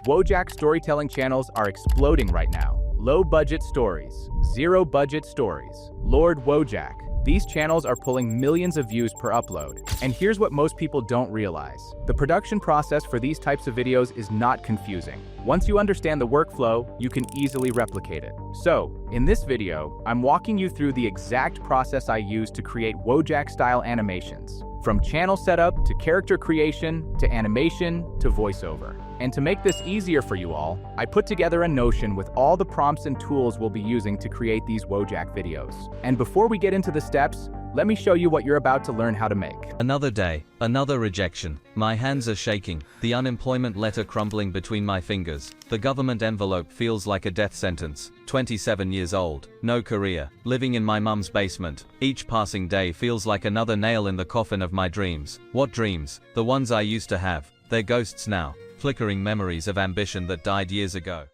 Wojak storytelling channels are exploding right now. Low-budget stories, zero-budget stories, Lord Wojak. These channels are pulling millions of views per upload. And here's what most people don't realize. The production process for these types of videos is not confusing. Once you understand the workflow, you can easily replicate it. So, in this video, I'm walking you through the exact process I use to create Wojak-style animations. From channel setup, to character creation, to animation, to voiceover. And to make this easier for you all, I put together a Notion with all the prompts and tools we'll be using to create these Wojak videos. And before we get into the steps, let me show you what you're about to learn how to make. Another day, another rejection. My hands are shaking, the unemployment letter crumbling between my fingers. The government envelope feels like a death sentence. 27 years old, no career, living in my mum's basement. Each passing day feels like another nail in the coffin of my dreams. What dreams? The ones I used to have. They're ghosts now, flickering memories of ambition that died years ago.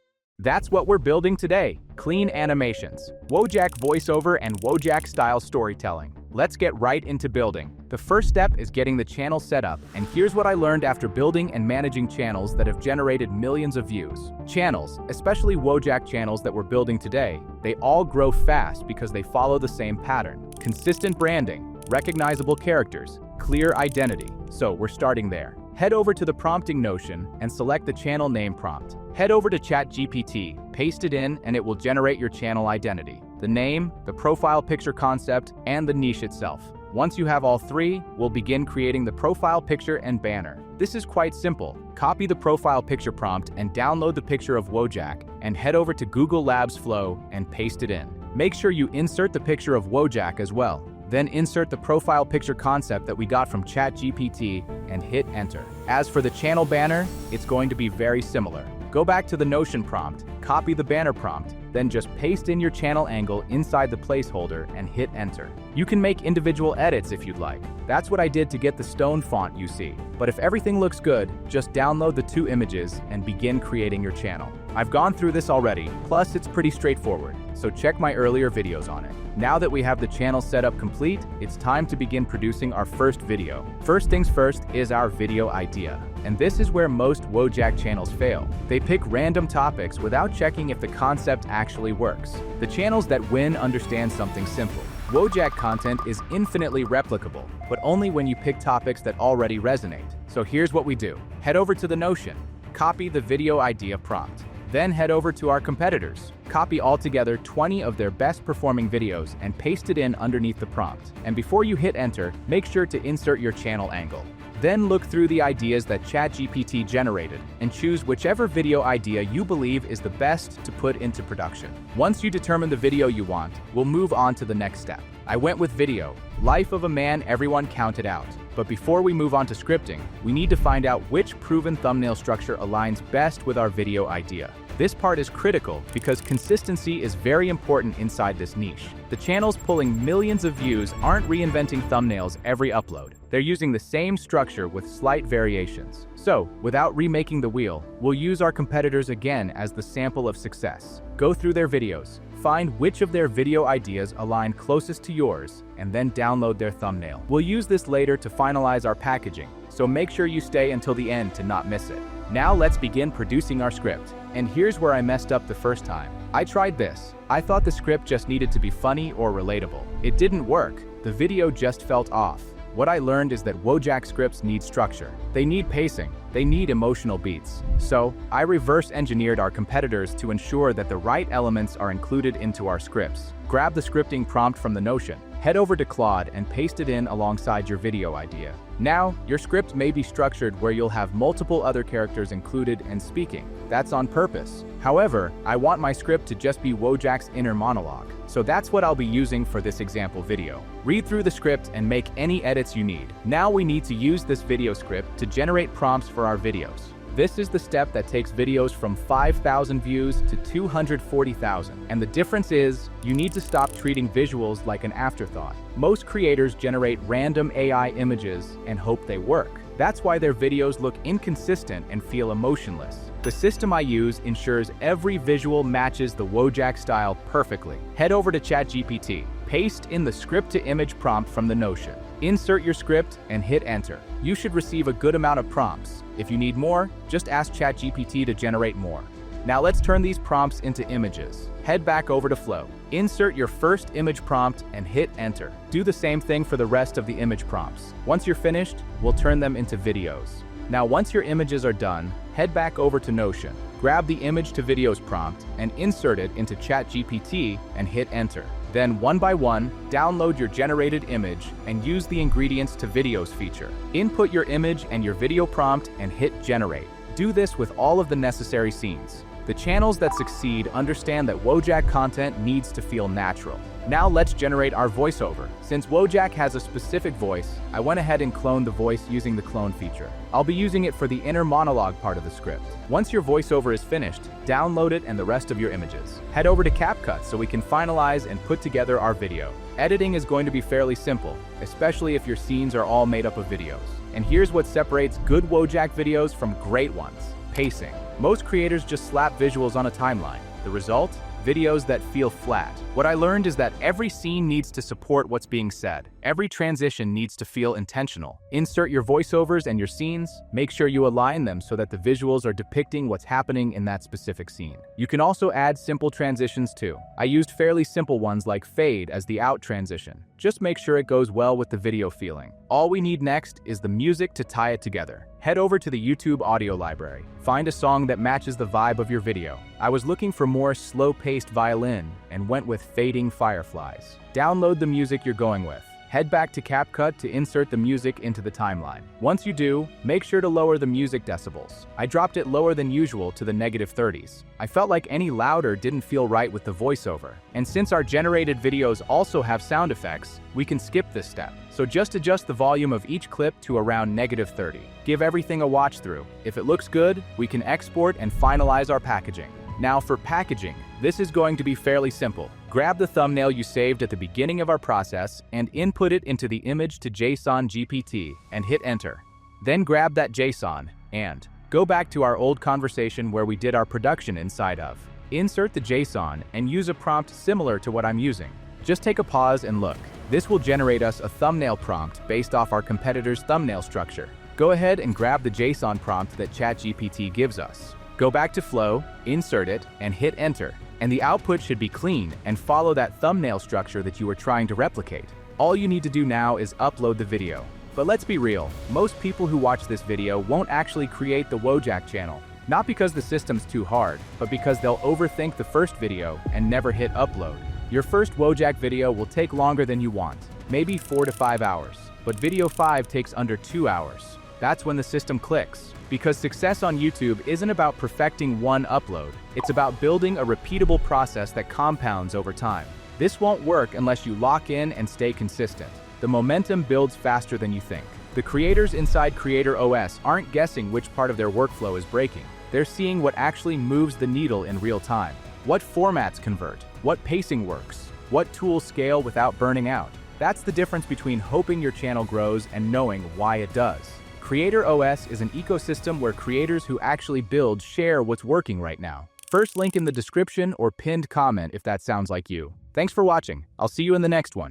That's what we're building today. Clean animations, Wojak voiceover and Wojak-style storytelling. Let's get right into building. The first step is getting the channel set up, and here's what I learned after building and managing channels that have generated millions of views. Channels, especially Wojak channels that we're building today, they all grow fast because they follow the same pattern. Consistent branding, recognizable characters, clear identity. So we're starting there. Head over to the prompting Notion and select the channel name prompt. Head over to ChatGPT, paste it in, and it will generate your channel identity. The name, the profile picture concept, and the niche itself. Once you have all three, we'll begin creating the profile picture and banner. This is quite simple. Copy the profile picture prompt and download the picture of Wojak, and head over to Google Labs Flow and paste it in. Make sure you insert the picture of Wojak as well. Then insert the profile picture concept that we got from ChatGPT and hit enter. As for the channel banner, it's going to be very similar. Go back to the Notion prompt, copy the banner prompt, then just paste in your channel angle inside the placeholder and hit enter. You can make individual edits if you'd like. That's what I did to get the stone font you see. But if everything looks good, just download the two images and begin creating your channel. I've gone through this already, plus it's pretty straightforward, so check my earlier videos on it. Now that we have the channel setup complete, it's time to begin producing our first video. First things first is our video idea. And this is where most Wojak channels fail. They pick random topics without checking if the concept actually works. The channels that win understand something simple. Wojak content is infinitely replicable, but only when you pick topics that already resonate. So here's what we do. Head over to the Notion, copy the video idea prompt. Then head over to our competitors. Copy altogether 20 of their best performing videos and paste it in underneath the prompt. And before you hit enter, make sure to insert your channel angle. Then look through the ideas that ChatGPT generated and choose whichever video idea you believe is the best to put into production. Once you determine the video you want, we'll move on to the next step. I went with video, life of a man everyone counted out. But before we move on to scripting, we need to find out which proven thumbnail structure aligns best with our video idea. This part is critical because consistency is very important inside this niche. The channels pulling millions of views aren't reinventing thumbnails every upload. They're using the same structure with slight variations. So, without remaking the wheel, we'll use our competitors again as the sample of success. Go through their videos, find which of their video ideas align closest to yours, and then download their thumbnail. We'll use this later to finalize our packaging, so make sure you stay until the end to not miss it. Now let's begin producing our script. And here's where I messed up the first time. I tried this. I thought the script just needed to be funny or relatable. It didn't work. The video just felt off. What I learned is that Wojak scripts need structure. They need pacing. They need emotional beats. So, I reverse engineered our competitors to ensure that the right elements are included into our scripts. Grab the scripting prompt from the Notion. Head over to Claude and paste it in alongside your video idea. Now, your script may be structured where you'll have multiple other characters included and speaking. That's on purpose. However, I want my script to just be Wojak's inner monologue. So that's what I'll be using for this example video. Read through the script and make any edits you need. Now we need to use this video script to generate prompts for our videos. This is the step that takes videos from 5,000 views to 240,000. And the difference is, you need to stop treating visuals like an afterthought. Most creators generate random AI images and hope they work. That's why their videos look inconsistent and feel emotionless. The system I use ensures every visual matches the Wojak style perfectly. Head over to ChatGPT, paste in the script-to-image prompt from the Notion. Insert your script and hit enter. You should receive a good amount of prompts. If you need more, just ask ChatGPT to generate more. Now let's turn these prompts into images. Head back over to Flow. Insert your first image prompt and hit enter. Do the same thing for the rest of the image prompts. Once you're finished, we'll turn them into videos. Now once your images are done, head back over to Notion. Grab the image to videos prompt and insert it into ChatGPT and hit enter. Then one by one, download your generated image and use the ingredients to videos feature. Input your image and your video prompt and hit generate. Do this with all of the necessary scenes. The channels that succeed understand that Wojak content needs to feel natural. Now let's generate our voiceover. Since Wojak has a specific voice, I went ahead and cloned the voice using the clone feature. I'll be using it for the inner monologue part of the script. Once your voiceover is finished, download it and the rest of your images. Head over to CapCut so we can finalize and put together our video. Editing is going to be fairly simple, especially if your scenes are all made up of videos. And here's what separates good Wojak videos from great ones: pacing. Most creators just slap visuals on a timeline. The result? Videos that feel flat. What I learned is that every scene needs to support what's being said. Every transition needs to feel intentional. Insert your voiceovers and your scenes. Make sure you align them so that the visuals are depicting what's happening in that specific scene. You can also add simple transitions too. I used fairly simple ones like fade as the out transition. Just make sure it goes well with the video feeling. All we need next is the music to tie it together. Head over to the YouTube audio library. Find a song that matches the vibe of your video. I was looking for more slow-paced violin and went with fading fireflies. Download the music you're going with. Head back to CapCut to insert the music into the timeline. Once you do, make sure to lower the music decibels. I dropped it lower than usual to the -30s. I felt like any louder didn't feel right with the voiceover. And since our generated videos also have sound effects, we can skip this step. So just adjust the volume of each clip to around -30. Give everything a watch through. If it looks good, we can export and finalize our packaging. Now for packaging, this is going to be fairly simple. Grab the thumbnail you saved at the beginning of our process and input it into the image to JSON GPT and hit enter. Then grab that JSON and go back to our old conversation where we did our production inside of. Insert the JSON and use a prompt similar to what I'm using. Just take a pause and look. This will generate us a thumbnail prompt based off our competitor's thumbnail structure. Go ahead and grab the JSON prompt that ChatGPT gives us. Go back to Flow, insert it, and hit enter. And the output should be clean and follow that thumbnail structure that you were trying to replicate. All you need to do now is upload the video. But let's be real, most people who watch this video won't actually create the Wojak channel. Not because the system's too hard, but because they'll overthink the first video and never hit upload. Your first Wojak video will take longer than you want, maybe 4 to 5 hours. But video 5 takes under 2 hours. That's when the system clicks. Because success on YouTube isn't about perfecting one upload, it's about building a repeatable process that compounds over time. This won't work unless you lock in and stay consistent. The momentum builds faster than you think. The creators inside Creator OS aren't guessing which part of their workflow is breaking. They're seeing what actually moves the needle in real time. What formats convert? What pacing works? What tools scale without burning out? That's the difference between hoping your channel grows and knowing why it does. Creator OS is an ecosystem where creators who actually build share what's working right now. First link in the description or pinned comment if that sounds like you. Thanks for watching. I'll see you in the next one.